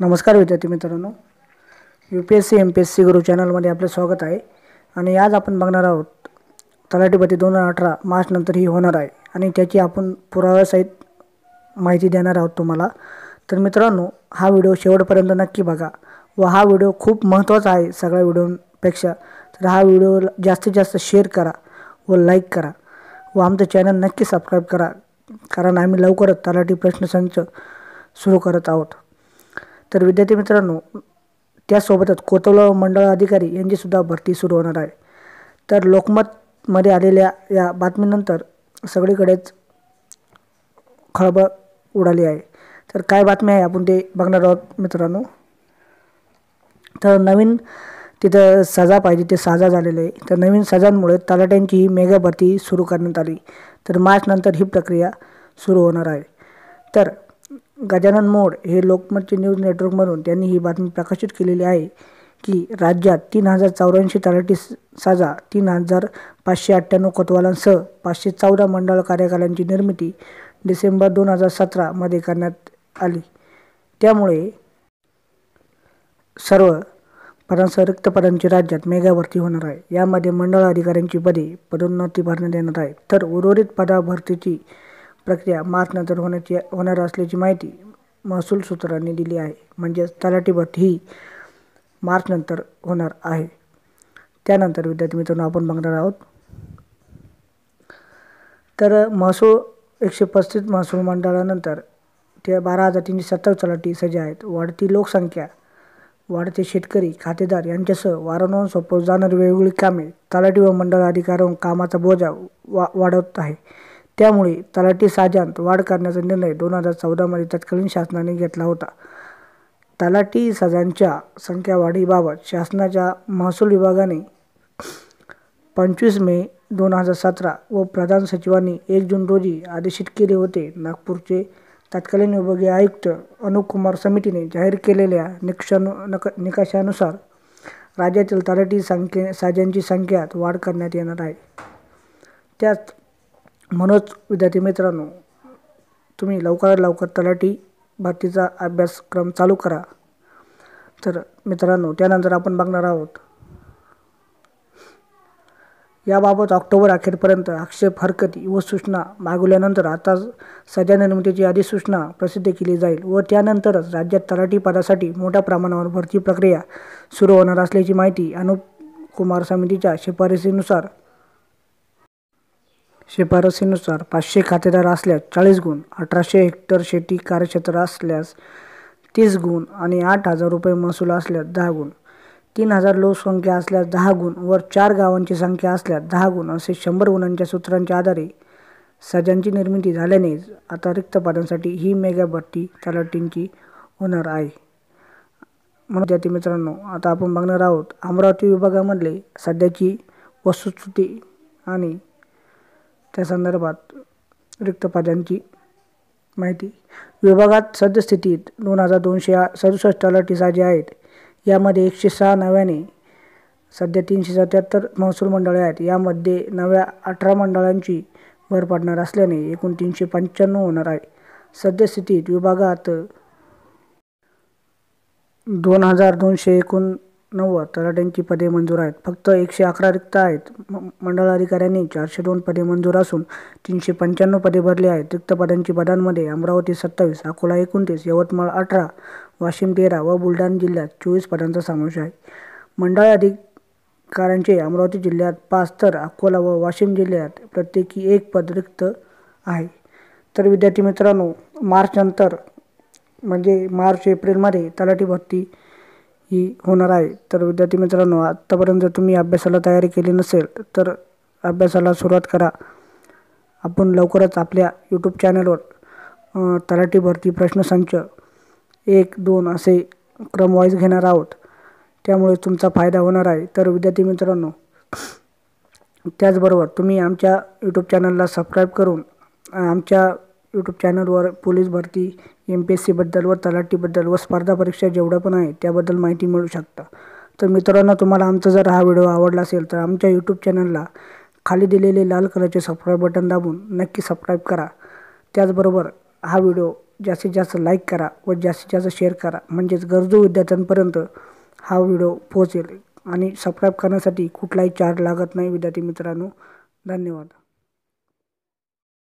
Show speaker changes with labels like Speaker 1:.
Speaker 1: नमस्कार विद्यार्थी मित्रांनो, UPSC MPSC गुरु चॅनलमध्ये आपले स्वागत आहे। आणि आज आपण बघणार आहोत तलाठी भरती 2018 मार्च नंतर ही होणार आहे आणि त्याची आपण पुराव्यासहित माहिती देणार आहोत तुम्हाला। तर मित्रांनो, हा व्हिडिओ शेवटपर्यंत नक्की बघा व हा व्हिडिओ खूप महत्त्वाचा आहे सगळ्या व्हिडिओपेक्षा। तर हा व्हिडिओ जास्तीत जास्त शेअर करा व लाईक करा व आमचे चॅनल नक्की सबस्क्राइब करा, कारण आम्ही लवकरच तलाठी प्रश्नसंच सुरू करत आहोत। तर विद्यार्थी मित्रांनो, त्यासोबतच कोतवाल मंडळ अधिकारी यांची सुद्धा भरती सुरू होणार आहे। तर लोकमत मध्ये आलेल्या या बातमीनंतर सगळीकडेच खळबळ उडाली आहे। तर काय बातमी आहे आपण ते बघणार आहोत मित्रांनो। तर नवीन तिथं सजा पाहिजे ते साजा झालेले आहे। तर नवीन सजांमुळे तलाट्यांची ही मेगा भरती सुरू करण्यात आली। तर मार्च नंतर ही प्रक्रिया सुरू होणार आहे। तर गजानन मोड हे लोकमतचे न्यूज नेटवर्कमधून त्यांनी ही बातमी प्रकाशित केलेली आहे की राज्यात 3084 तलाठी सजा, 3598 कोतवालांसह 514 मंडळ कार्यालयांची निर्मिती डिसेंबर 2017 मध्ये करण्यात आली। त्यामुळे सर्व पदांसह रिक्त पदांची राज्यात मेगा भरती होणार आहे। यामध्ये मंडळ अधिकाऱ्यांची पदे पदोन्नती भरण्यात येणार आहे। तर उर्वरित पदा भरतीची प्रक्रिया मार्च नंतर होणार असल्याची माहिती महसूल सूत्रांनी दिली आहे। म्हणजे तलाठी भरती ही मार्च नंतर होणार आहे। त्यानंतर विद्यार्थी मित्रांनो, आपण बघणार आहोत तर महसूल 135 महसूल मंडळानंतर ते 12,327 तलाठी सज्ज आहेत। वाढती लोकसंख्या, वाढते शेतकरी, खातेदार यांच्यासह वारंवार सोपवत जाणारी वेगवेगळी कामे तलाठी व मंडळ अधिकाऱ्यांवर कामाचा बोजा वाढवत आहे। त्यामुळे तलाठी साजांत वाढ करण्याचा निर्णय 2014 मध्ये तत्कालीन शासनाने घेतला होता। तलाठी सजांच्या संख्या वाढीबाबत शासनाच्या महसूल विभागाने 25 मे 2017 व प्रधान सचिवांनी 1 जून रोजी आदेशित केले होते। नागपूरचे तत्कालीन विभागीय आयुक्त अनुप कुमार समितीने जाहीर केलेल्या निकषानुसार राज्यातील तलाठी साजांची संख्यात वाढ करण्यात येणार आहे। त्यात म्हणूनच विद्यार्थी मित्रांनो, तुम्ही लवकरात लवकर तलाठी भरतीचा अभ्यासक्रम चालू करा। तर मित्रांनो, त्यानंतर आपण बघणार आहोत याबाबत ऑक्टोबर अखेरपर्यंत आक्षेप हरकती व सूचना मागवल्यानंतर आता सजा निर्मितीची अधिसूचना प्रसिद्ध केली जाईल व त्यानंतरच राज्यात तलाठी पदासाठी मोठ्या प्रमाणावर भरती प्रक्रिया सुरू होणार असल्याची माहिती अनुप कुमार समितीच्या शिफारसीनुसार 500 खातेदार असल्यास 40 गुण, 1800 हेक्टर शेती कार्यक्षेत्र असल्यास 30 गुण आणि 8,000 रुपये महसूल असल्यास 10 गुण, 3000 लोकसंख्या असल्यास 10 गुण व 4 गावांची संख्या असल्यास 10 गुण असे 100 गुणांच्या सूत्रांच्या आधारे सजांची निर्मिती झाल्याने आता रिक्त पदांसाठी ही मेगा भरती तलाठींची होणार आहे। म्हणून विद्यार्थी मित्रांनो, आता आपण बघणार आहोत अमरावती विभागामधले सध्याची वस्तुस्थिती आणि त्या संदर्भात रिक्त पदांची माहिती। विभागात सद्यस्थितीत 2267 तलाठी साजे आहेत। यामध्ये 106 नव्याने सध्या 377 महसूल मंडळे आहेत। यामध्ये नव्या 18 मंडळांची भर पडणार असल्याने एकूण 395 होणार आहे। सद्यस्थितीत विभागात 2289 तलाट्यांची पदे मंजूर आहेत। फक्त 111 रिक्त आहेत। मंडळ अधिकाऱ्यांनी 402 पदे मंजूर असून 395 पदे भरली आहेत। रिक्त पदांमध्ये अमरावती 27, अकोला 29, यवतमाळ 18, वाशिम 13 व बुलढाणा जिल्ह्यात 24 पदांचा समावेश आहे। मंडळ अधिकाऱ्यांचे अमरावती जिल्ह्यात 5 तर अकोला व वाशिम जिल्ह्यात प्रत्येकी 1 पद रिक्त आहे। तर विद्यार्थी मित्रांनो, मार्च नंतर म्हणजे मार्च एप्रिलमध्ये तलाठी भरती ही होणार आहे। तर विद्यार्थी मित्रांनो, आतापर्यंत तुम्ही अभ्यासाला तयारी केली नसेल तर अभ्यासाला सुरुवात करा। आपण लवकरच आपल्या YouTube चॅनलवर तलाठी भरती प्रश्नसंच 1, 2 असे क्रम वाईज घेणार आहोत। त्यामुळे तुमचा फायदा होणार आहे। तर विद्यार्थी मित्रांनो, त्याचबरोबर तुम्ही आमच्या YouTube चॅनलला सबस्क्राइब करून आमच्या YouTube चॅनलवर पोलीस भरती, MPSC बद्दल व तलाठीबद्दल व स्पर्धा परीक्षा जेवढ्या पण आहेत त्याबद्दल माहिती मिळू शकता। तर मित्रांनो, तुम्हाला आमचा जर हा व्हिडिओ आवडला असेल तर आमच्या YouTube चॅनलला खाली दिलेले लाल कलरचे सबस्क्राइब बटन दाबून नक्की सबस्क्राइब करा। त्याचबरोबर हा व्हिडिओ जास्तीत जास्त लाईक करा व जास्तीत जास्त शेअर करा, म्हणजेच गरजू विद्यार्थ्यांपर्यंत हा व्हिडिओ पोहोचेल. आणि सबस्क्राईब करण्यासाठी कुठलाही चार्ज लागत नाही विद्यार्थी मित्रांनो. धन्यवाद.